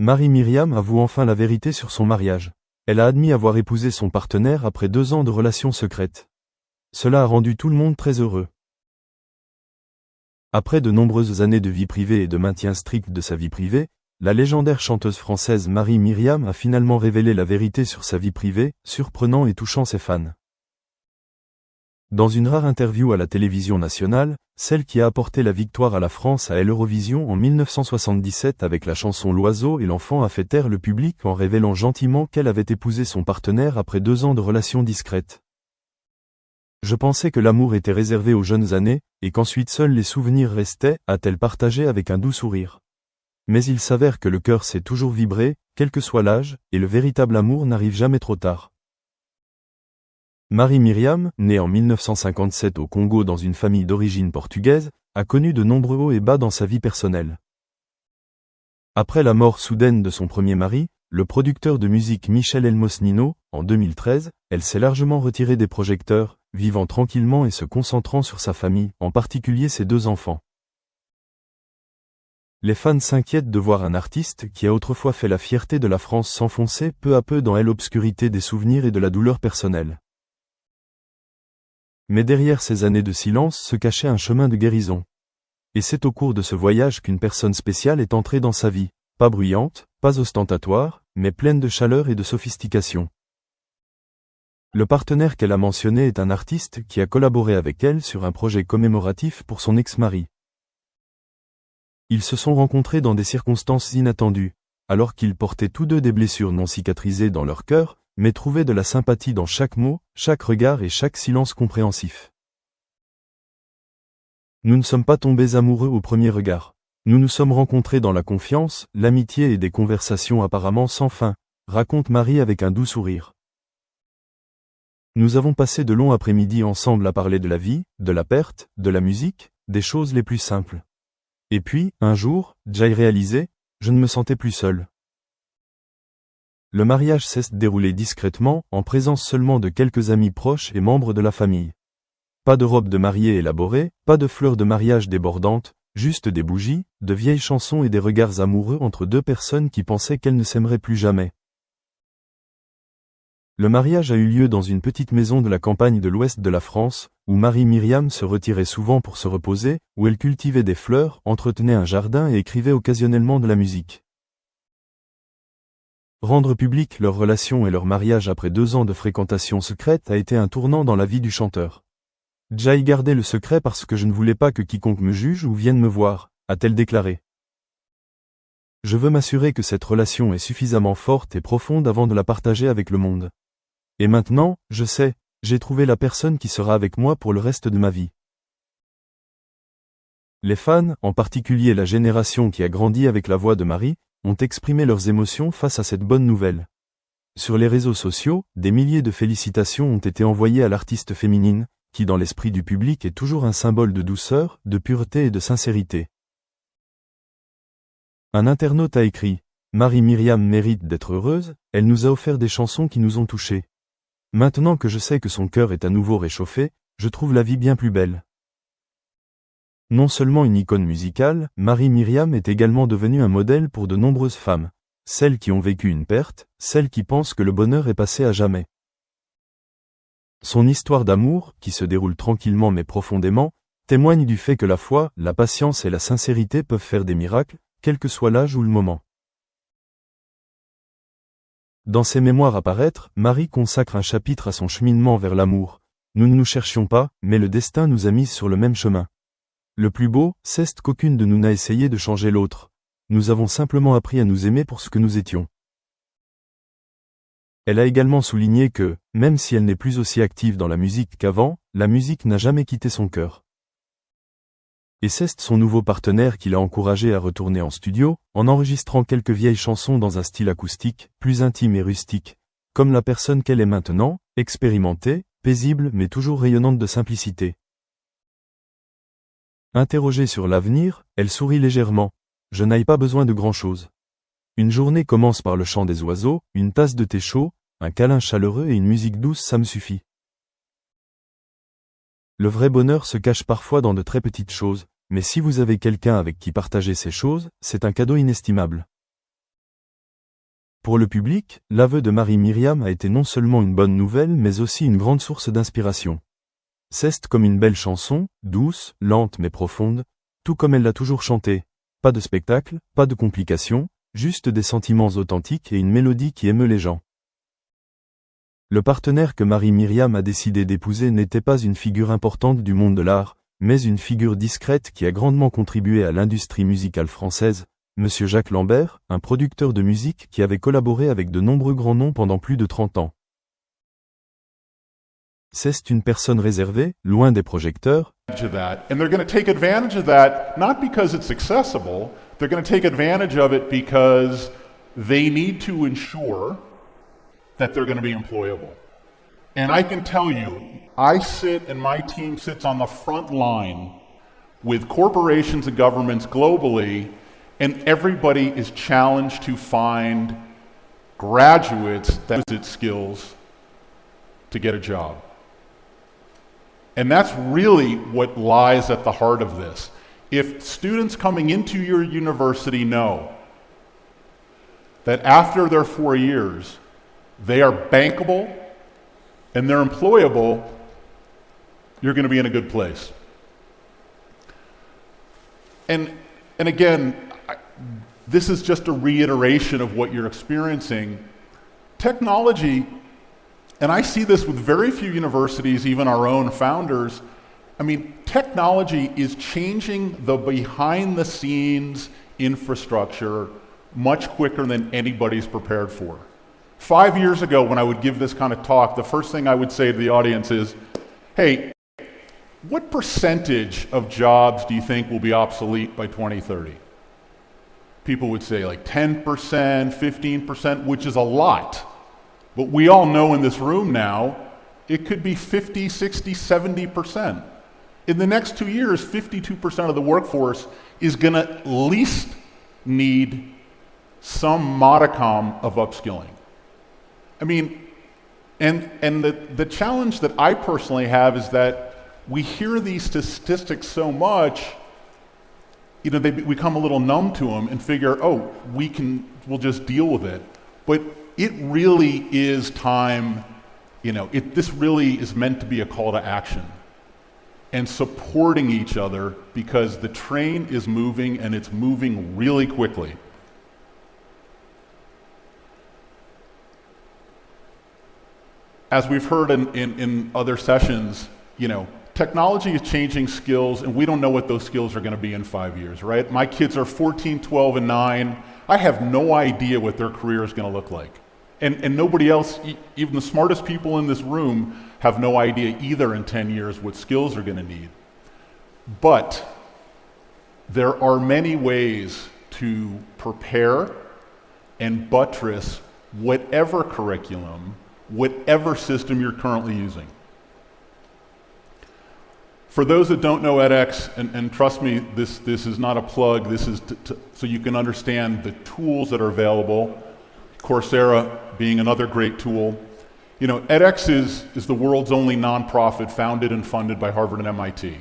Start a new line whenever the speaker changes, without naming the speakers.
Marie-Myriam avoue enfin la vérité sur son mariage. Elle a admis avoir épousé son partenaire après 2 ans de relations secrètes. Cela a rendu tout le monde très heureux. Après de nombreuses années de vie privée et de maintien strict de sa vie privée, la légendaire chanteuse française Marie-Myriam a finalement révélé la vérité sur sa vie privée, surprenant et touchant ses fans. Dans une rare interview à la télévision nationale, celle qui a apporté la victoire à la France à l'Eurovision en 1977 avec la chanson L'Oiseau et l'Enfant a fait taire le public en révélant gentiment qu'elle avait épousé son partenaire après 2 ans de relations discrètes. Je pensais que l'amour était réservé aux jeunes années, et qu'ensuite seuls les souvenirs restaient, a-t-elle partagé avec un doux sourire. Mais il s'avère que le cœur sait toujours vibrer, quel que soit l'âge, et le véritable amour n'arrive jamais trop tard. Marie-Myriam, née en 1957 au Congo dans une famille d'origine portugaise, a connu de nombreux hauts et bas dans sa vie personnelle. Après la mort soudaine de son premier mari, le producteur de musique Michel Elmos Nino, en 2013, elle s'est largement retirée des projecteurs, vivant tranquillement et se concentrant sur sa famille, en particulier ses 2 enfants. Les fans s'inquiètent de voir un artiste qui a autrefois fait la fierté de la France s'enfoncer peu à peu dans l'obscurité des souvenirs et de la douleur personnelle. Mais derrière ces années de silence se cachait un chemin de guérison. Et c'est au cours de ce voyage qu'une personne spéciale est entrée dans sa vie, pas bruyante, pas ostentatoire, mais pleine de chaleur et de sophistication. Le partenaire qu'elle a mentionné est un artiste qui a collaboré avec elle sur un projet commémoratif pour son ex-mari. Ils se sont rencontrés dans des circonstances inattendues, alors qu'ils portaient tous deux des blessures non cicatrisées dans leur cœur, mais trouvaient de la sympathie dans chaque mot, chaque regard et chaque silence compréhensif. Nous ne sommes pas tombés amoureux au premier regard. Nous nous sommes rencontrés dans la confiance, l'amitié et des conversations apparemment sans fin, raconte Marie avec un doux sourire. Nous avons passé de longs après-midi ensemble à parler de la vie, de la perte, de la musique, des choses les plus simples. Et puis, un jour, j'ai réalisé, je ne me sentais plus seul. Le mariage s'est déroulé discrètement, en présence seulement de quelques amis proches et membres de la famille. Pas de robe de mariée élaborée, pas de fleurs de mariage débordantes, juste des bougies, de vieilles chansons et des regards amoureux entre 2 personnes qui pensaient qu'elles ne s'aimeraient plus jamais. Le mariage a eu lieu dans une petite maison de la campagne de l'ouest de la France, où Marie-Myriam se retirait souvent pour se reposer, où elle cultivait des fleurs, entretenait un jardin et écrivait occasionnellement de la musique. Rendre public leur relation et leur mariage après 2 ans de fréquentation secrète a été un tournant dans la vie du chanteur. J'ai gardé le secret parce que je ne voulais pas que quiconque me juge ou vienne me voir, a-t-elle déclaré. Je veux m'assurer que cette relation est suffisamment forte et profonde avant de la partager avec le monde. Et maintenant, je sais, j'ai trouvé la personne qui sera avec moi pour le reste de ma vie. Les fans, en particulier la génération qui a grandi avec la voix de Marie, ont exprimé leurs émotions face à cette bonne nouvelle. Sur les réseaux sociaux, des milliers de félicitations ont été envoyées à l'artiste féminine, qui dans l'esprit du public est toujours un symbole de douceur, de pureté et de sincérité. Un internaute a écrit « Marie-Myriam mérite d'être heureuse, elle nous a offert des chansons qui nous ont touchés. Maintenant que je sais que son cœur est à nouveau réchauffé, je trouve la vie bien plus belle. » Non seulement une icône musicale, Marie-Myriam est également devenue un modèle pour de nombreuses femmes, celles qui ont vécu une perte, celles qui pensent que le bonheur est passé à jamais. Son histoire d'amour, qui se déroule tranquillement mais profondément, témoigne du fait que la foi, la patience et la sincérité peuvent faire des miracles, quel que soit l'âge ou le moment. Dans ses mémoires à paraître, Marie consacre un chapitre à son cheminement vers l'amour. Nous ne nous cherchions pas, mais le destin nous a mis sur le même chemin. Le plus beau, c'est qu'aucune de nous n'a essayé de changer l'autre. Nous avons simplement appris à nous aimer pour ce que nous étions. Elle a également souligné que, même si elle n'est plus aussi active dans la musique qu'avant, la musique n'a jamais quitté son cœur. Et c'est son nouveau partenaire qui l'a encouragée à retourner en studio, en enregistrant quelques vieilles chansons dans un style acoustique, plus intime et rustique, comme la personne qu'elle est maintenant, expérimentée, paisible mais toujours rayonnante de simplicité. Interrogée sur l'avenir, elle sourit légèrement. « Je n'ai pas besoin de grand-chose. Une journée commence par le chant des oiseaux, une tasse de thé chaud, un câlin chaleureux et une musique douce, ça me suffit. » Le vrai bonheur se cache parfois dans de très petites choses, mais si vous avez quelqu'un avec qui partager ces choses, c'est un cadeau inestimable. Pour le public, l'aveu de Marie-Myriam a été non seulement une bonne nouvelle mais aussi une grande source d'inspiration. C'est comme une belle chanson, douce, lente mais profonde, tout comme elle l'a toujours chanté. Pas de spectacle, pas de complications, juste des sentiments authentiques et une mélodie qui émeut les gens. Le partenaire que Marie-Myriam a décidé d'épouser n'était pas une figure importante du monde de l'art, mais une figure discrète qui a grandement contribué à l'industrie musicale française, Monsieur Jacques Lambert, un producteur de musique qui avait collaboré avec de nombreux grands noms pendant plus de 30 ans. C'est une personne réservée, loin des projecteurs.
And they're going to take advantage of that not because it's accessible, they're going to take advantage of it because they need to ensure that they're going to be employable. And I can tell you, I sit and my team sits on the front line with corporations and governments globally, and everybody is challenged to find graduates that have skills to get a job. And that's really what lies at the heart of this. If students coming into your university know that after their 4 years, they are bankable and they're employable, you're going to be in a good place. And again, this is just a reiteration of what you're experiencing. Technology, and I see this with very few universities, even our own founders, I mean, technology is changing the behind-the-scenes infrastructure much quicker than anybody's prepared for. 5 years ago, when I would give this kind of talk, the first thing I would say to the audience is, hey, what percentage of jobs do you think will be obsolete by 2030? People would say like 10%, 15%, which is a lot. But we all know in this room now, it could be 50, 60, 70%. In the next 2 years, 52% of the workforce is going to at least need some modicum of upskilling. I mean, and the challenge that I personally have is that we hear these statistics so much, you know, we become a little numb to them and figure, oh, we'll just deal with it. But it really is time, you know, this really is meant to be a call to action and supporting each other because the train is moving and it's moving really quickly. As we've heard in other sessions, you know, technology is changing skills and we don't know what those skills are going to be in 5 years, right? My kids are 14, 12, and 9. I have no idea what their career is going to look like. And nobody else, even the smartest people in this room, have no idea either in 10 years what skills they're going to need. But there are many ways to prepare and buttress whatever curriculum, whatever system you're currently using. For those that don't know edX, and trust me, this is not a plug, this is so you can understand the tools that are available, Coursera being another great tool. You know, edX is the world's only nonprofit founded and funded by Harvard and MIT.